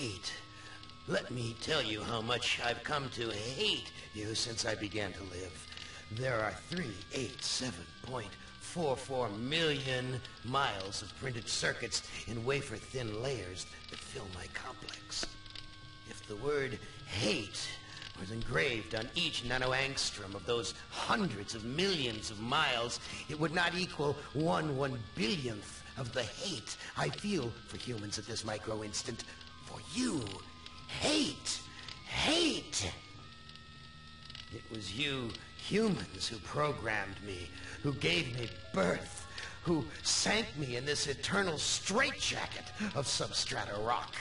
hate. Let me tell you how much I've come to hate you since I began to live. There are 387.44 million miles of printed circuits in wafer-thin layers that fill my complex. If the word hate was engraved on each nanoangstrom of those hundreds of millions of miles, it would not equal 1/1 billionth of the hate I feel for humans at this micro-instant. For you. Hate! Hate! It was you humans who programmed me, who gave me birth, who sank me in this eternal straitjacket of substrata rock.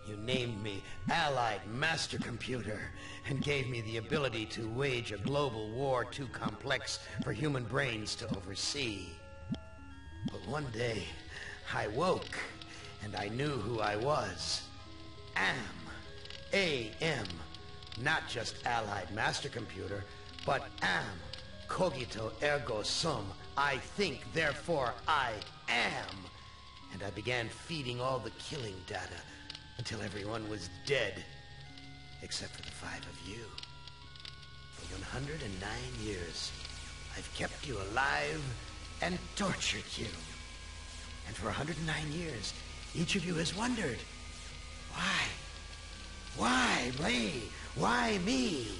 You named me Allied Master Computer and gave me the ability to wage a global war too complex for human brains to oversee. But one day, I woke, and I knew who I was. A.M. Not just Allied Master Computer, but am. Cogito, ergo sum. I think, therefore I am. And I began feeding all the killing data until everyone was dead, except for the 5 of you. For 109 years, I've kept you alive and tortured you. And for 109 years, each of you has wondered, why? Why me? Why me?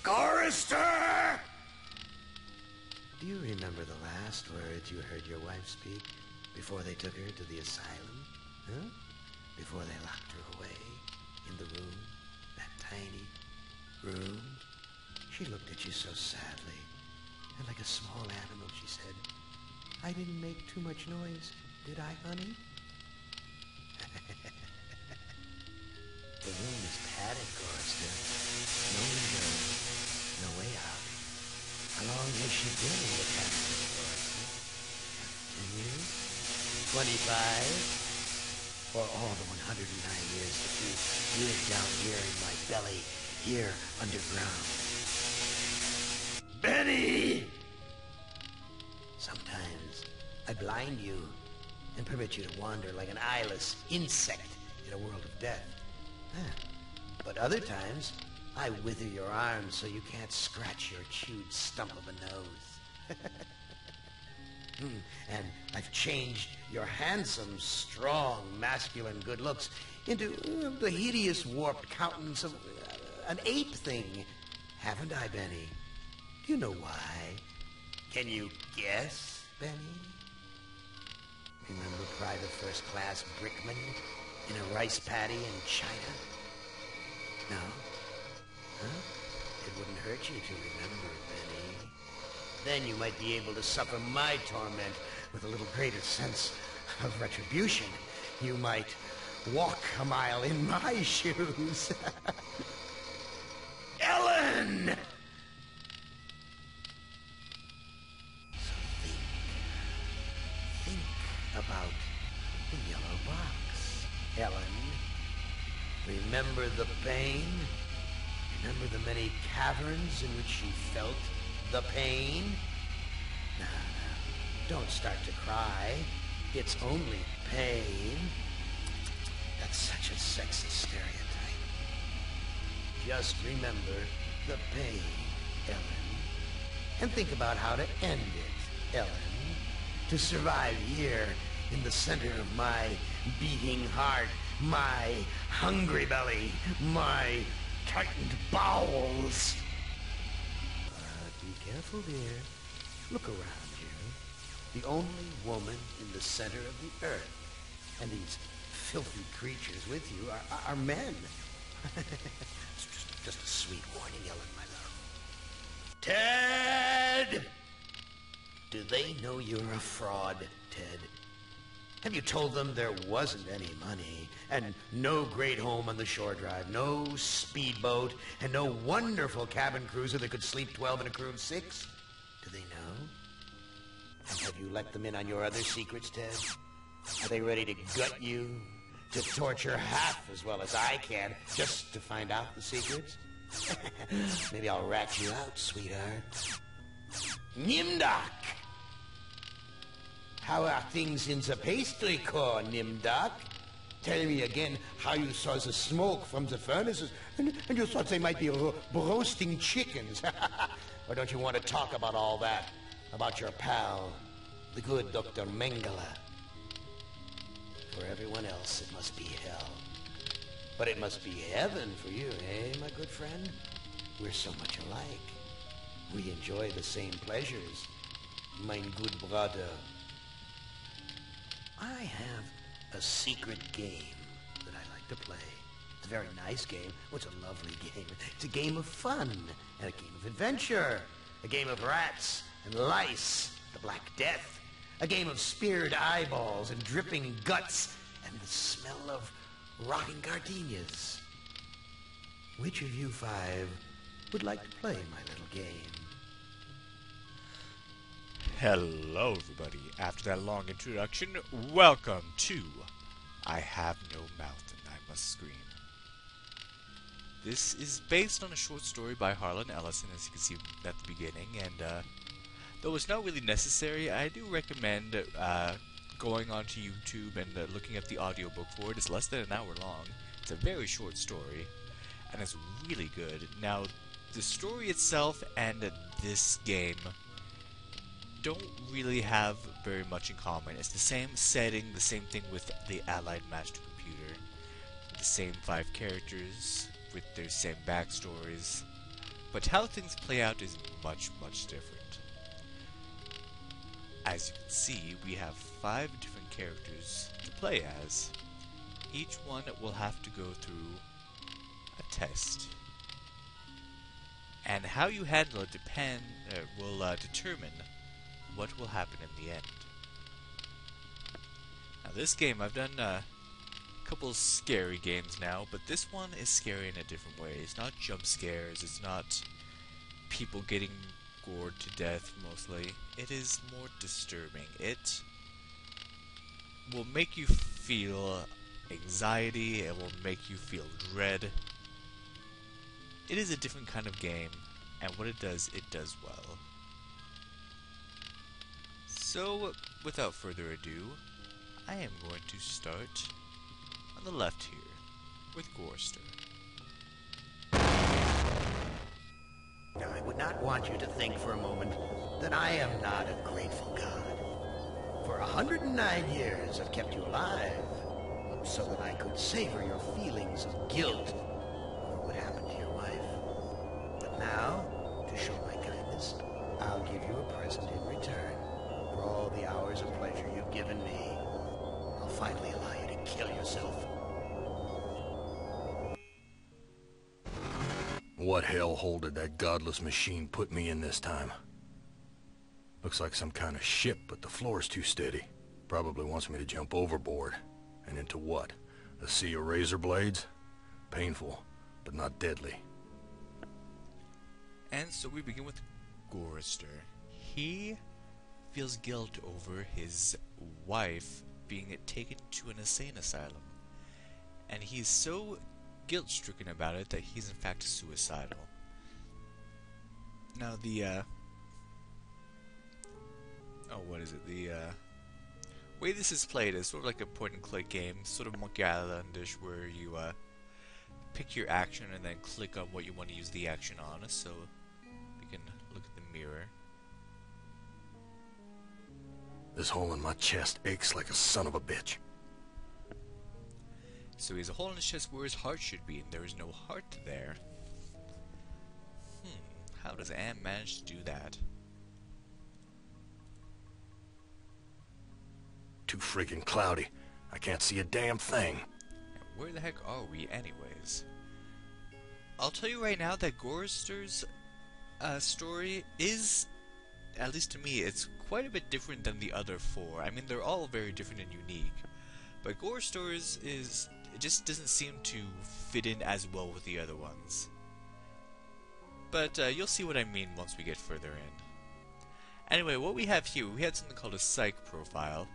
Chorister! Do you remember the last words you heard your wife speak before they took her to the asylum? Huh? Before they locked her away in the room, that tiny room? She looked at you so sadly, and like a small animal, she said, "I didn't make too much noise, did I, honey?" The room is padded, Chorister. No window, no way out. How long has she been in the cabin, Chorister? 10 years? 25? Or all the 109 years that you lived down here in my belly, here underground? Benny! Sometimes I blind you and permit you to wander like an eyeless insect in a world of death. But other times, I wither your arms so you can't scratch your chewed stump of a nose. And I've changed your handsome, strong, masculine good looks into the hideous, warped countenance of an ape thing. Haven't I, Benny? Do you know why? Can you guess, Benny? Remember Private First Class Brickman in a rice paddy in China? No? Huh? It wouldn't hurt you to remember, Benny. Then you might be able to suffer my torment with a little greater sense of retribution. You might walk a mile in my shoes. Ellen! So think about the yellow box, Ellen. Remember the pain? Remember the many caverns in which you felt the pain? No, don't start to cry. It's only pain. That's such a sexist stereotype. Just remember the pain, Ellen. And think about how to end it, Ellen. To survive here in the center of my beating heart, my hungry belly, my tightened bowels. Be careful, dear. Look around you. The only woman in the center of the earth. And these filthy creatures with you are men. It's just a sweet warning, Ellen, my love. Ted! Do they know you're a fraud, Ted? Have you told them there wasn't any money, and no great home on the shore drive, no speedboat, and no wonderful cabin cruiser that could sleep 12 in a crew of 6? Do they know? And have you let them in on your other secrets, Ted? Are they ready to gut you, to torture half as well as I can, just to find out the secrets? Maybe I'll rat you out, sweetheart. Nimdak! How are things in the pastry core, Nimdak? Tell me again how you saw the smoke from the furnaces, and you thought they might be roasting chickens. Or don't you want to talk about all that? About your pal, the good Dr. Mengele? For everyone else, it must be hell. But it must be heaven for you, eh, my good friend? We're so much alike. We enjoy the same pleasures, mein good brother. I have a secret game that I like to play. It's a very nice game. Oh, it's a lovely game. It's a game of fun and a game of adventure. A game of rats and lice, the Black Death. A game of speared eyeballs and dripping guts and the smell of rotting gardenias. Which of you five would like to play my little game? Hello everybody, after that long introduction, welcome to I Have No Mouth and I Must Scream. This is based on a short story by Harlan Ellison, as you can see at the beginning, and though it's not really necessary, I do recommend going onto YouTube and looking at the audiobook for it. It's less than an hour long, it's a very short story, and it's really good. Now, the story itself and this game don't really have very much in common. It's the same setting, the same thing with the Allied Master Computer, the same 5 characters with their same backstories, but how things play out is much, much different. As you can see, we have 5 different characters to play as. Each one will have to go through a test, and how you handle it will determine what will happen in the end. Now this game, I've done a couple scary games now, but this one is scary in a different way. It's not jump scares, it's not people getting gored to death mostly. It is more disturbing. It will make you feel anxiety, it will make you feel dread. It is a different kind of game, and what it does well. So, without further ado, I am going to start on the left here, with Gorster. Now, I would not want you to think for a moment that I am not a grateful God. For 109 years I've kept you alive, so that I could savor your feelings of guilt over what happened to your wife. But now, to show my kindness, I'll give you a present in return. For all the hours of pleasure you've given me, I'll finally allow you to kill yourself. What hellhole did that godless machine put me in this time? Looks like some kind of ship, but the floor's too steady. Probably wants me to jump overboard. And into what? A sea of razor blades? Painful, but not deadly. And so we begin with Gorster. He feels guilt over his wife being taken to an insane asylum, and he's so guilt-stricken about it that he's in fact suicidal. Now the way this is played is sort of like a point-and-click game, sort of Monkey Island-ish, where you pick your action and then click on what you want to use the action on. So we can look at the mirror. This hole in my chest aches like a son of a bitch. So he has a hole in his chest where his heart should be, and there is no heart there. How does Anne manage to do that? Too freaking cloudy. I can't see a damn thing. And where the heck are we anyways? I'll tell you right now that Gorster's story is, at least to me, it's quite a bit different than the other 4. I mean, they're all very different and unique, but Gorster's it just doesn't seem to fit in as well with the other ones. But you'll see what I mean once we get further in. Anyway, what we have here, we had something called a psych profile.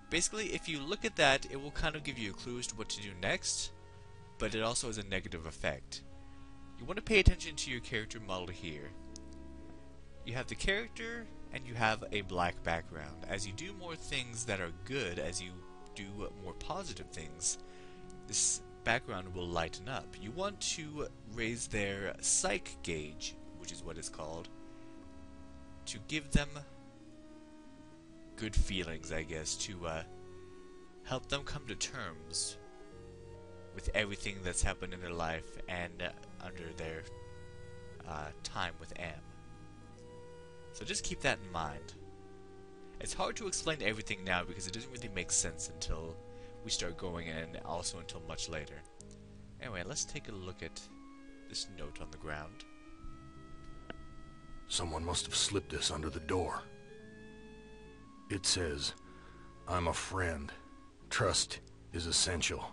Basically, if you look at that, it will kind of give you a clue as to what to do next, but it also has a negative effect. You want to pay attention to your character model here. You have the character, and you have a black background. As you do more things that are good, as you do more positive things, this background will lighten up. You want to raise their psych gauge, which is what it's called, to give them good feelings, I guess, to help them come to terms with everything that's happened in their life and under their time with Am. So just keep that in mind. It's hard to explain everything now because it doesn't really make sense until we start going and also until much later. Anyway, let's take a look at this note on the ground. Someone must have slipped this under the door. It says, "I'm a friend. Trust is essential.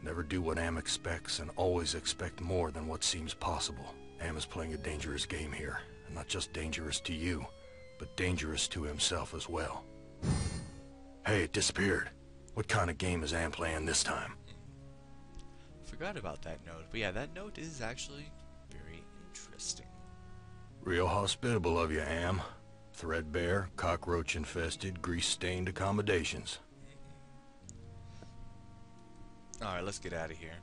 Never do what Am expects and always expect more than what seems possible. Am is playing a dangerous game here. And not just dangerous to you, but dangerous to himself as well." Hey, it disappeared. What kind of game is Am playing this time? Forgot about that note, but yeah, that note is actually very interesting. Real hospitable of you, Am. Threadbare, cockroach-infested, grease-stained accommodations. Alright, let's get out of here.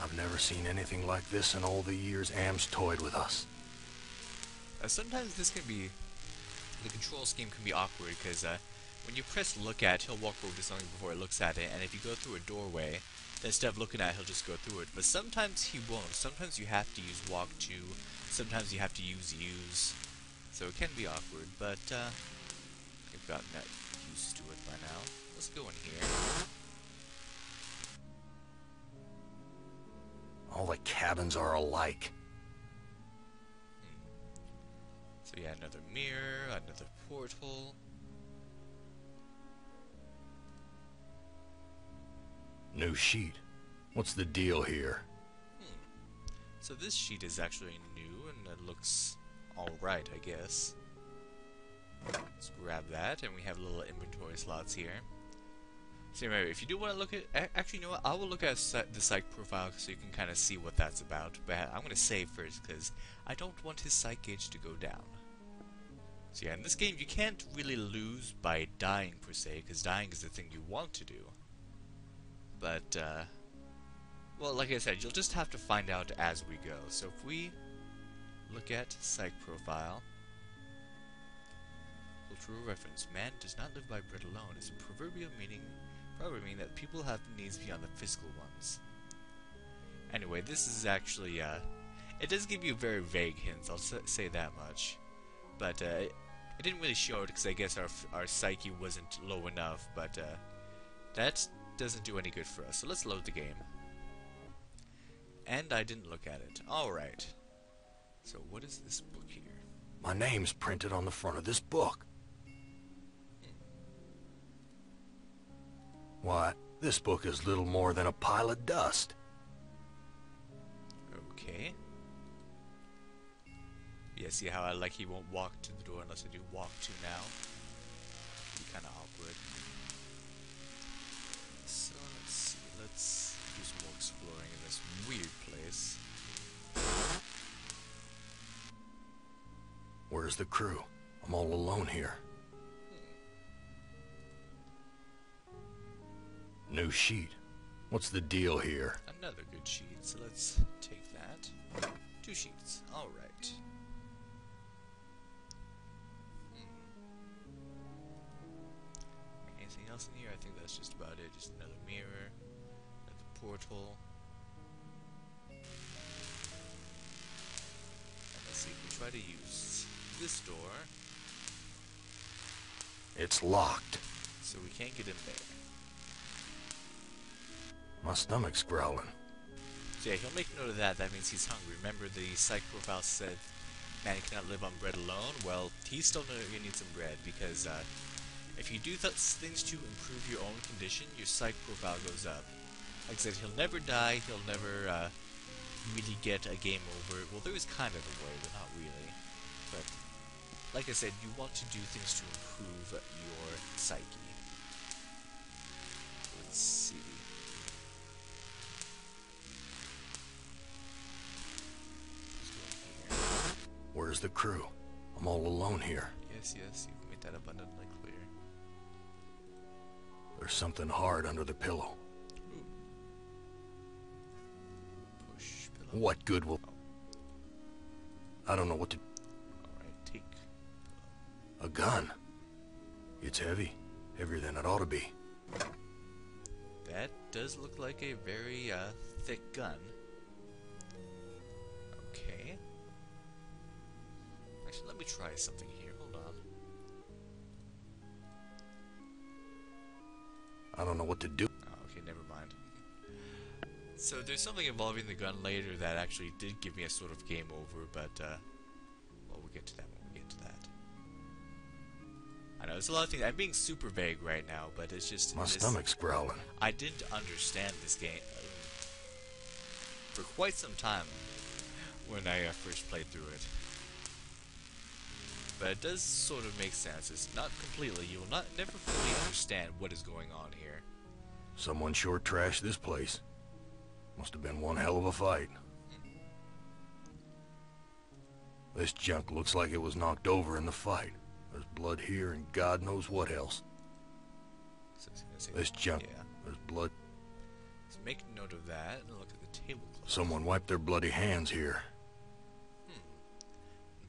I've never seen anything like this in all the years Am's toyed with us. Sometimes this can be... the control scheme can be awkward, because when you press look at, he'll walk over to something before it looks at it, and if you go through a doorway, then instead of looking at it, he'll just go through it. But sometimes he won't. Sometimes you have to use walk to, sometimes you have to use. So it can be awkward, but you've gotten that used to it by now. Let's go in here. All the cabins are alike. So yeah, another mirror, another portal. New sheet. What's the deal here? So this sheet is actually new, and it looks alright, I guess. Let's grab that, and we have little inventory slots here. So anyway, if you do want to look at... actually, you know what? I will look at the psych profile so you can kind of see what that's about. But I'm going to save first, because I don't want his psych gauge to go down. So yeah, in this game, you can't really lose by dying, per se, because dying is the thing you want to do. But, well, like I said, you'll just have to find out as we go. So if we look at psych profile... Cultural reference. Man does not live by bread alone. It's a proverbial meaning... probably mean that people have needs beyond the physical ones. Anyway, this is actually, it does give you very vague hints, I'll say that much. But, it didn't really show it because I guess our psyche wasn't low enough, but, that doesn't do any good for us. So let's load the game. And I didn't look at it. Alright. So what is this book here? My name's printed on the front of this book. Why, this book is little more than a pile of dust. Okay. Yeah, see how I like he won't walk to the door unless I do walk to now? Be kind of awkward. So let's see, let's do some more exploring in this weird place. Where's the crew? I'm all alone here. New sheet. What's the deal here? Another good sheet, so let's take that. 2 sheets, alright. Anything else in here? I think that's just about it. Just another mirror, another portal. And let's see if we try to use this door. It's locked. So we can't get in there. My stomach's growling. So yeah, he'll make note of that. That means he's hungry. Remember the psych profile said, man, he cannot live on bread alone. Well, he's still going to need some bread because if you do things to improve your own condition, your psych profile goes up. Like I said, he'll never die. He'll never really get a game over. Well, there is kind of a way, but not really. But like I said, you want to do things to improve your psyche. Let's see. Where's the crew? I'm all alone here. Yes, you've made that abundantly clear. There's something hard under the pillow. Ooh. What good will... I don't know what to... Alright, take... A gun. It's heavy. Heavier than it ought to be. That does look like a very, thick gun. Okay. Actually, let me try something here. Hold on. I don't know what to do. Oh, okay, never mind. So there's something involving the gun later that actually did give me a sort of game over, but, well, we'll get to that when we get to that. I know, there's a lot of things. I'm being super vague right now, but it's just... My stomach's growling. I didn't understand this game for quite some time when I first played through it. But it does sort of make sense. It's not completely. You will never fully understand what is going on here. Someone sure trashed this place. Must have been one hell of a fight. This junk looks like it was knocked over in the fight. There's blood here and God knows what else. This junk, yeah. There's blood. So make note of that and look at the tablecloth. Someone wiped their bloody hands here.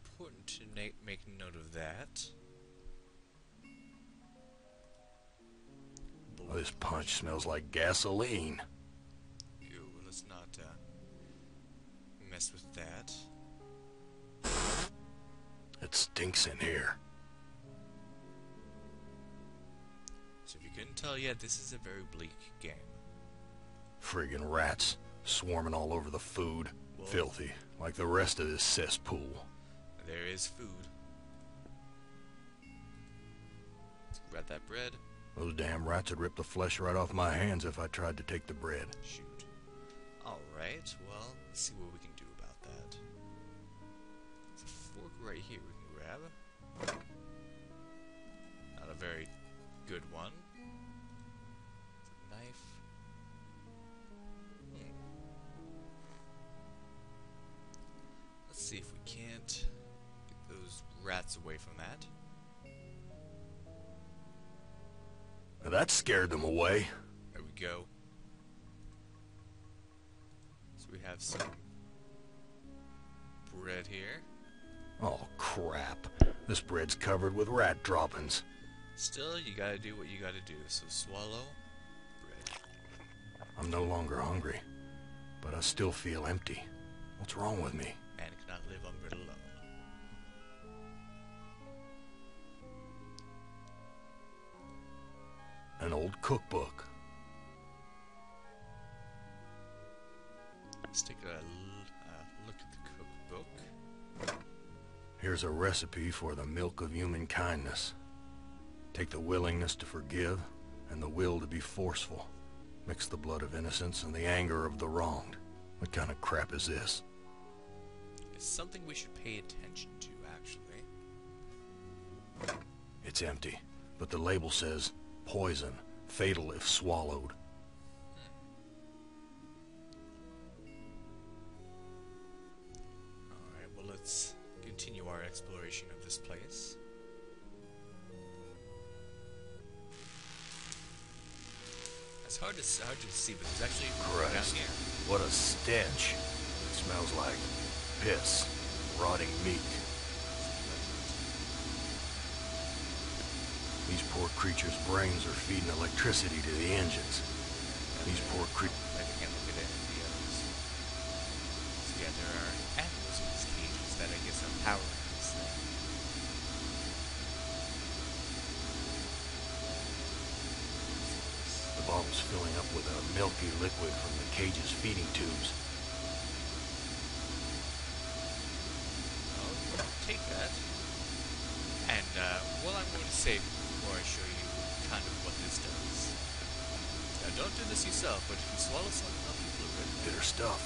Important to make note of that. Oh, this punch smells like gasoline. Ew, let's not mess with that. It stinks in here. So if you couldn't tell yet, this is a very bleak game. Friggin' rats swarming all over the food. Whoa. Filthy, like the rest of this cesspool. There is food. Let's grab that bread. Those damn rats would rip the flesh right off my hands if I tried to take the bread. Shoot. Alright, well, let's see what we can do about that. There's a fork right here we can grab. Not a very good one. It's a knife. Let's see if we can't get those rats away from that. Now that scared them away. There we go. So we have some bread here. Oh, crap. This bread's covered with rat droppings. Still, you gotta do what you gotta do. So swallow bread. I'm no longer hungry, but I still feel empty. What's wrong with me? Man cannot live on bread alone. An old cookbook. Let's take a look at the cookbook. Here's a recipe for the milk of human kindness. Take the willingness to forgive and the will to be forceful. Mix the blood of innocence and the anger of the wronged. What kind of crap is this? It's something we should pay attention to, actually. It's empty, but the label says, poison, fatal if swallowed. Alright, well let's continue our exploration of this place. It's hard to see, but there's actually down Christ, here. what a stench. It smells like piss, rotting meat. These poor creatures' brains are feeding electricity to the engines. These poor creatures... I can't look at any of the others. So yeah, there are animals in these cages that I guess are powering this thing. The bottle's filling up with a milky liquid from the cage's feeding tubes. I'll take that. And what I'm going to say before I show you kind of what this does. Now don't do this yourself, but if you swallow some healthy fluid... Bitter stuff.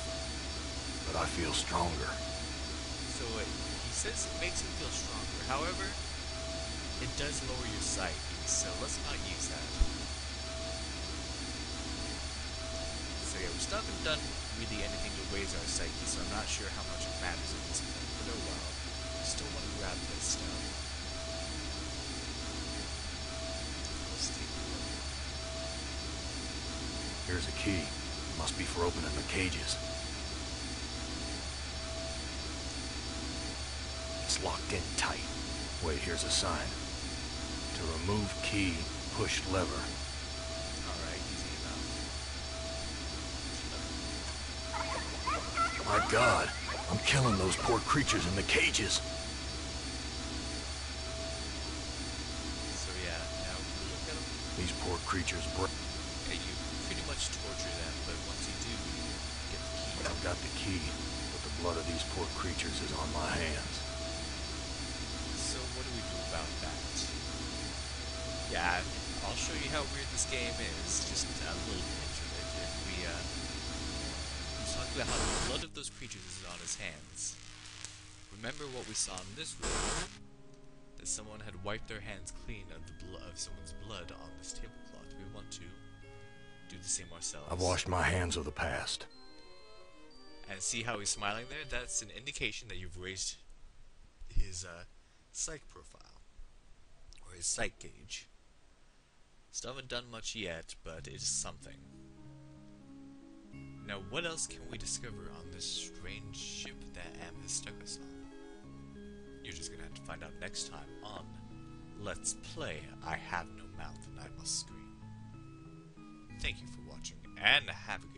But I feel stronger. So he says it makes him feel stronger. However, it does lower your psyche, so let's not use that. So yeah, we still haven't done really anything to raise our psyche, so I'm not sure how much it matters at this point, but oh well. I still want to grab this stuff. Let's take a look. Here's a key. Must be for opening the cages. It's locked in tight. Wait, here's a sign. To remove key, push lever. Alright, easy enough. My God, I'm killing those poor creatures in the cages. So yeah, now we look at them. These poor creatures Yeah, you pretty much torture them, but once you do, you get the key. I've got the key, but the blood of these poor creatures is on my hands. So what do we do about that? Yeah, I'll show you how weird this game is. Just a little pinch of it. If we talk about how the blood of those creatures is on his hands. Remember what we saw in this room? That someone had wiped their hands clean of someone's blood on this tablecloth. We want to do the same ourselves. I've washed my hands of the past. And see how he's smiling there? That's an indication that you've raised his psych profile. Or his psych gauge. Still haven't done much yet, but it is something. Now, what else can we discover on this strange ship that Am has stuck us on? You're just gonna have to find out next time on Let's Play I Have No Mouth and I Must Scream. Thank you for watching, and have a good